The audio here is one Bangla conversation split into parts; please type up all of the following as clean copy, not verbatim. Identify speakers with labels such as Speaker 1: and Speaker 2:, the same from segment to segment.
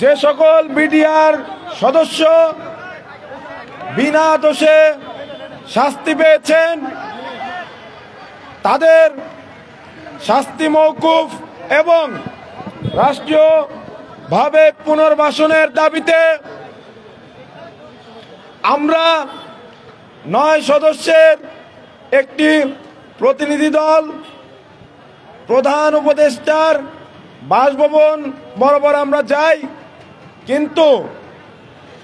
Speaker 1: যে সকল বিডিআর সদস্য বিনা দোষে শাস্তি পেয়েছেন তাদের শাস্তি মওকুফ এবং রাষ্ট্রীয়ভাবে পুনর্বাসনের দাবিতে আমরা 9 সদস্যের একটি প্রতিনিধি দল প্রধান উপদেষ্টার বাসভবন বরাবর আমরা যাই, কিন্তু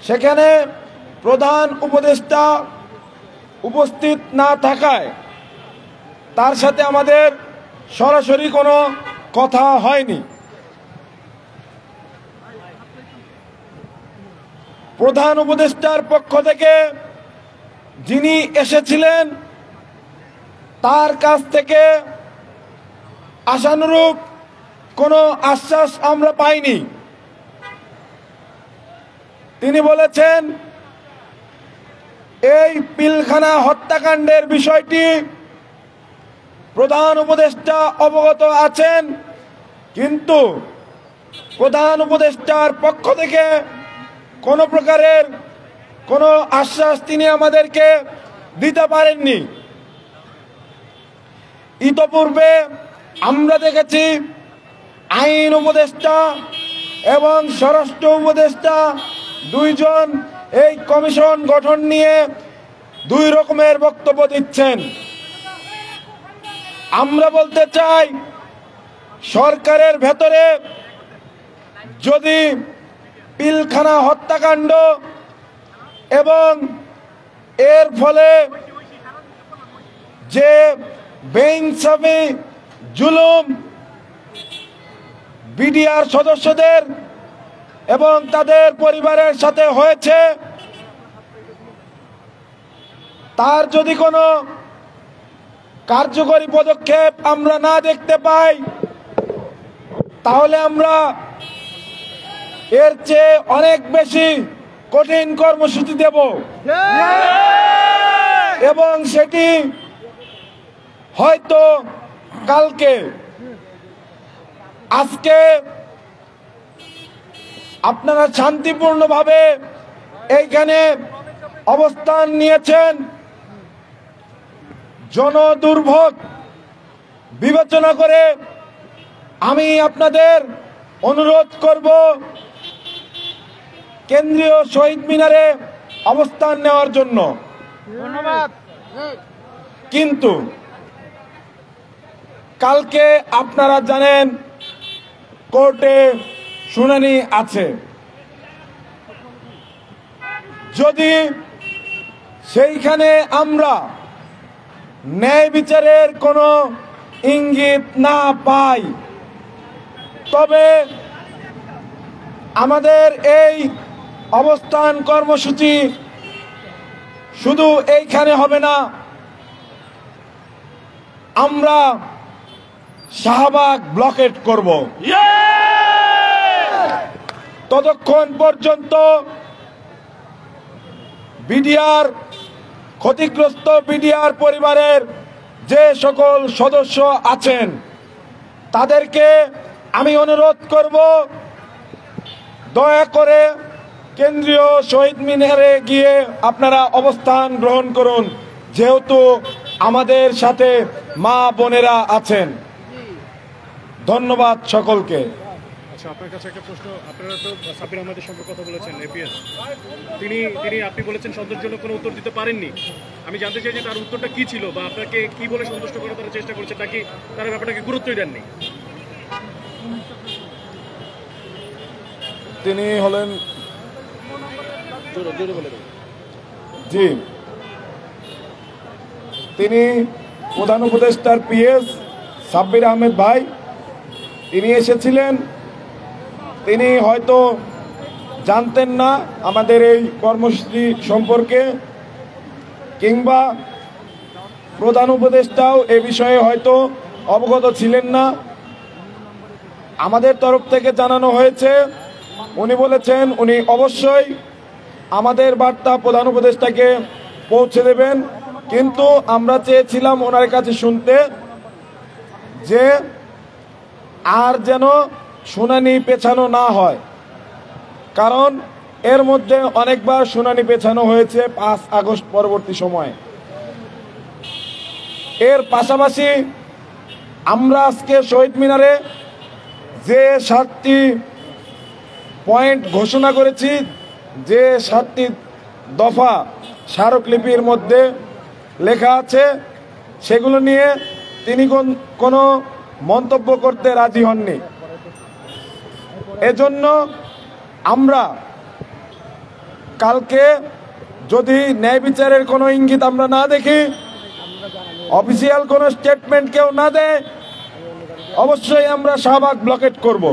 Speaker 1: সেখানে প্রধান উপদেষ্টা উপস্থিত না থাকায় তার সাথে আমাদের সরাসরি কোনো কথা হয়নি। প্রধান উপদেষ্টার পক্ষ থেকে যিনি এসেছিলেন তার কাছ থেকে আশানুরূপ কোনো আশ্বাস আমরা পাইনি। তিনি বলেছেন এই পিলখানা হত্যাকাণ্ডের বিষয়টি প্রধান উপদেষ্টা অবগত আছেন, কিন্তু প্রধান উপদেষ্টার পক্ষ থেকে কোনো প্রকারের কোনো আশ্বাস তিনি আমাদেরকে দিতে পারেননি। ইতপূর্বে আমরা দেখেছি আইন উপদেষ্টা এবং স্বরাষ্ট্র উপদেষ্টা দুইজন এই কমিশন গঠন নিয়ে 2 রকমের বক্তব্য দিচ্ছেন। আমরা বলতে চাই সরকারের ভেতরে যদি পিলখানা হত্যাকাণ্ড এবং এর ফলে যে বেইনসাফি জুলুম বিডিআর সদস্যদের এবং তাদের পরিবারের সাথে হয়েছে, তার যদি কোনো কার্যকরী পদক্ষেপ আমরা না দেখতে পাই তাহলে আমরা এর চেয়ে অনেক বেশি কঠিন কর্মসূচি দেব এবং সেটি হয়তো কালকে। আজকে আপনারা শান্তিপূর্ণভাবে এইখানে অবস্থান নিয়েছেন, জনদুর্ভোগ বিবেচনা করে আমি আপনাদের অনুরোধ করব কেন্দ্রীয় শহীদ মিনারে অবস্থান নেওয়ার জন্য। ধন্যবাদ। কিন্তু কালকে আপনারা জানেন কোর্টে শুনানি আছে, যদি সেইখানে আমরা ন্যায় বিচারের কোনো ইঙ্গিত না পাই তবে আমাদের এই অবস্থান কর্মসূচি শুধু এইখানে হবে না, আমরা শাহবাগ ব্লকেট করব। ততক্ষণ পর্যন্ত বিডিআর ক্ষতিগ্রস্ত বিডিআর পরিবারের যে সকল সদস্য আছেন তাদেরকে আমি অনুরোধ করব দয়া করে কেন্দ্রীয় শহীদ মিনারে গিয়ে আপনারা অবস্থান গ্রহণ করুন, যেহেতু আমাদের সাথে মা বোনেরা আছেন। ধন্যবাদ সকলকে।
Speaker 2: আচ্ছা, আপনার কাছে একটা প্রশ্ন। আপনারা তো সাব্বির আহমেদের সঙ্গে কথা বলেছেন, এপিএস, আপনি বলেছেন সন্তোষজনক কোনো উত্তর দিতে পারেননি। আমি জানতে চাই যে তার উত্তরটা কি ছিল, বা আপনাকে কি বলে সন্তুষ্ট করার তারা চেষ্টা করেছে, নাকি তারা ব্যাপারটাকে গুরুত্বই দেননি?
Speaker 1: তিনি হলেন জি তিনি প্রধান উপদেষ্টার পিএস সাব্বির আহমেদ ভাই। তিনি এসেছিলেন, তিনি হয়তো জানতেন না আমাদের এই কর্মসূচি সম্পর্কে, কিংবা প্রধান উপদেষ্টাও এ বিষয়ে হয়তো অবগত ছিলেন না। আমাদের তরফ থেকে জানানো হয়েছে, উনি বলেছেন উনি অবশ্যই আমাদের বার্তা প্রধান উপদেষ্টাকে পৌঁছে দেবেন, কিন্তু আমরা চেয়েছিলাম ওনার কাছে শুনতে যে আর যেন শুনানি পেছানো না হয়, কারণ এর মধ্যে অনেকবার শুনানি পেছানো হয়েছে 5 আগস্ট পরবর্তী সময়। এর পাশাপাশি আমরা আজকে শহীদ মিনারে যে 7টি পয়েন্ট ঘোষণা করেছি, যে 7টি দফা স্মারকলিপির মধ্যে লেখা আছে, সেগুলো নিয়ে তিনি কোনো মন্তব্য করতে রাজি হননি। এজন্য আমরা কালকে যদি ন্যায় বিচারের কোনো ইঙ্গিত আমরা না দেখি, অফিসিয়াল কোনো স্টেটমেন্ট কেউ না দেয়, অবশ্যই আমরা শাহবাগ ব্লকেট করব।